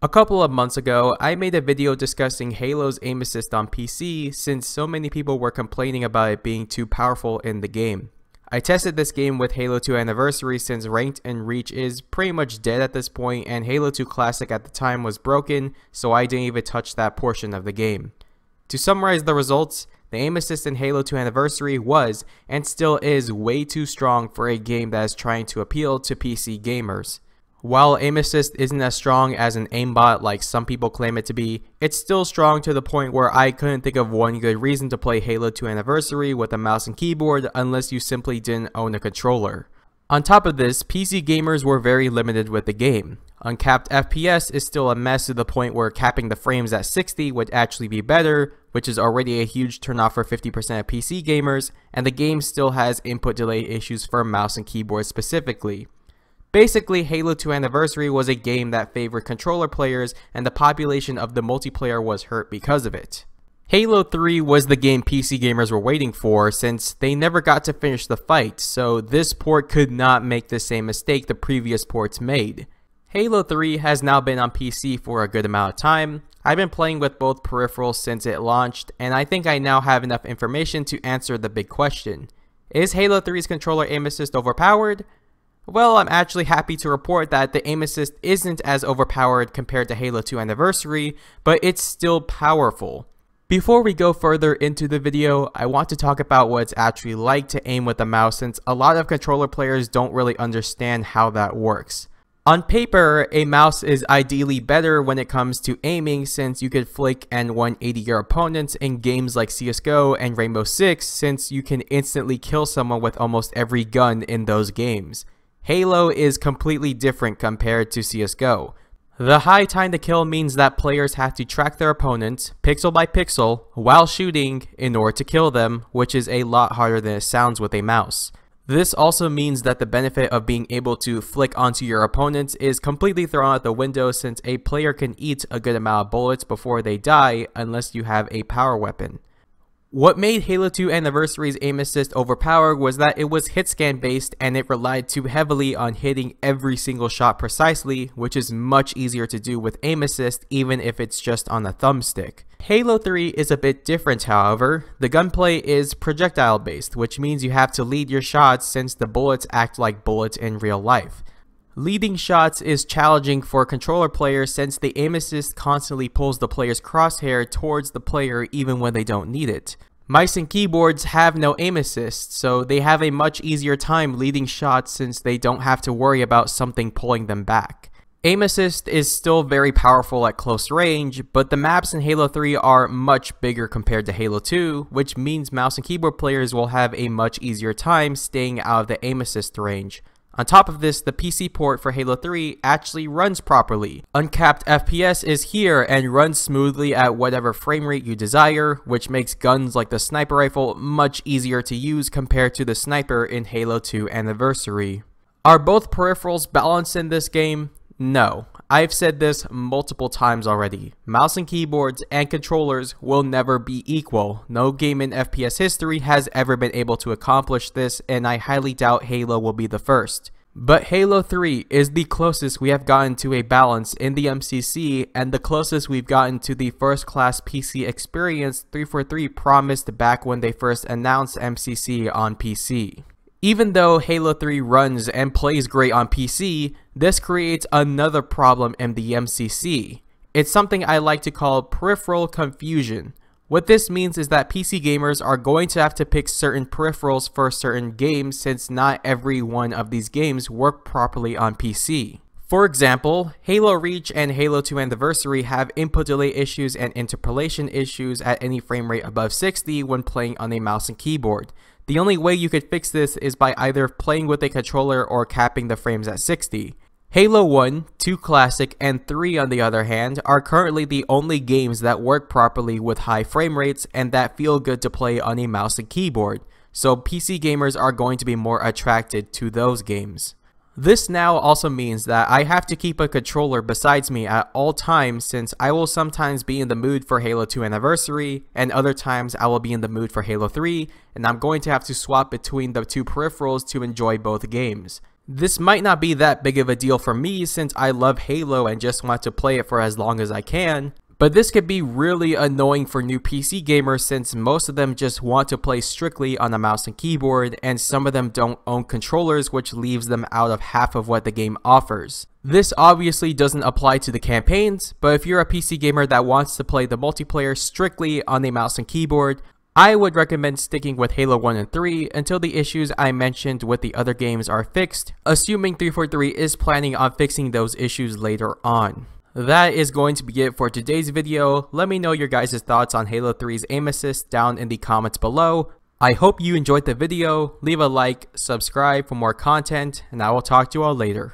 A couple of months ago, I made a video discussing Halo's aim assist on PC since so many people were complaining about it being too powerful in the game. I tested this game with Halo 2 Anniversary since Ranked and Reach is pretty much dead at this point, and Halo 2 Classic at the time was broken, so I didn't even touch that portion of the game. To summarize the results, the aim assist in Halo 2 Anniversary was, and still is, way too strong for a game that is trying to appeal to PC gamers. While aim assist isn't as strong as an aimbot like some people claim it to be, it's still strong to the point where I couldn't think of one good reason to play Halo 2 Anniversary with a mouse and keyboard unless you simply didn't own a controller. On top of this, PC gamers were very limited with the game. Uncapped FPS is still a mess to the point where capping the frames at 60 would actually be better, which is already a huge turnoff for 50% of PC gamers, and the game still has input delay issues for mouse and keyboard specifically. Basically, Halo 2 Anniversary was a game that favored controller players, and the population of the multiplayer was hurt because of it. Halo 3 was the game PC gamers were waiting for since they never got to finish the fight, so this port could not make the same mistake the previous ports made. Halo 3 has now been on PC for a good amount of time. I've been playing with both peripherals since it launched, and I think I now have enough information to answer the big question. Is Halo 3's controller aim assist overpowered? Well, I'm actually happy to report that the aim assist isn't as overpowered compared to Halo 2 Anniversary, but it's still powerful. Before we go further into the video, I want to talk about what it's actually like to aim with a mouse since a lot of controller players don't really understand how that works. On paper, a mouse is ideally better when it comes to aiming since you could flick and 180 your opponents in games like CSGO and Rainbow Six since you can instantly kill someone with almost every gun in those games. Halo is completely different compared to CSGO. The high time to kill means that players have to track their opponents, pixel by pixel, while shooting in order to kill them, which is a lot harder than it sounds with a mouse. This also means that the benefit of being able to flick onto your opponents is completely thrown out the window since a player can eat a good amount of bullets before they die unless you have a power weapon. What made Halo 2 Anniversary's aim assist overpowered was that it was hit scan based and it relied too heavily on hitting every single shot precisely, which is much easier to do with aim assist even if it's just on a thumbstick. Halo 3 is a bit different, however. The gunplay is projectile based, which means you have to lead your shots since the bullets act like bullets in real life. Leading shots is challenging for controller players since the aim assist constantly pulls the player's crosshair towards the player even when they don't need it. Mice and keyboards have no aim assist, so they have a much easier time leading shots since they don't have to worry about something pulling them back. Aim assist is still very powerful at close range, but the maps in Halo 3 are much bigger compared to Halo 2, which means mouse and keyboard players will have a much easier time staying out of the aim assist range. On top of this, the PC port for Halo 3 actually runs properly. Uncapped FPS is here and runs smoothly at whatever frame rate you desire, which makes guns like the sniper rifle much easier to use compared to the sniper in Halo 2 Anniversary. Are both peripherals balanced in this game? No. I've said this multiple times already. Mouse and keyboards and controllers will never be equal. No game in FPS history has ever been able to accomplish this, and I highly doubt Halo will be the first. But Halo 3 is the closest we have gotten to a balance in the MCC, and the closest we've gotten to the first-class PC experience 343 promised back when they first announced MCC on PC. Even though Halo 3 runs and plays great on PC, this creates another problem in the MCC. It's something I like to call peripheral confusion. What this means is that PC gamers are going to have to pick certain peripherals for certain games since not every one of these games work properly on PC. For example, Halo Reach and Halo 2 Anniversary have input delay issues and interpolation issues at any frame rate above 60 when playing on a mouse and keyboard. The only way you could fix this is by either playing with a controller or capping the frames at 60. Halo 1, 2 Classic, and 3 on the other hand are currently the only games that work properly with high frame rates and that feel good to play on a mouse and keyboard, so PC gamers are going to be more attracted to those games. This now also means that I have to keep a controller besides me at all times since I will sometimes be in the mood for Halo 2 Anniversary and other times I will be in the mood for Halo 3, and I'm going to have to swap between the two peripherals to enjoy both games. This might not be that big of a deal for me since I love Halo and just want to play it for as long as I can, but this could be really annoying for new PC gamers since most of them just want to play strictly on a mouse and keyboard, and some of them don't own controllers, which leaves them out of half of what the game offers. This obviously doesn't apply to the campaigns, but if you're a PC gamer that wants to play the multiplayer strictly on a mouse and keyboard, I would recommend sticking with Halo 1 and 3 until the issues I mentioned with the other games are fixed, assuming 343 is planning on fixing those issues later on. That is going to be it for today's video. Let me know your guys' thoughts on Halo 3's aim assist down in the comments below. I hope you enjoyed the video. Leave a like, subscribe for more content, and I will talk to you all later.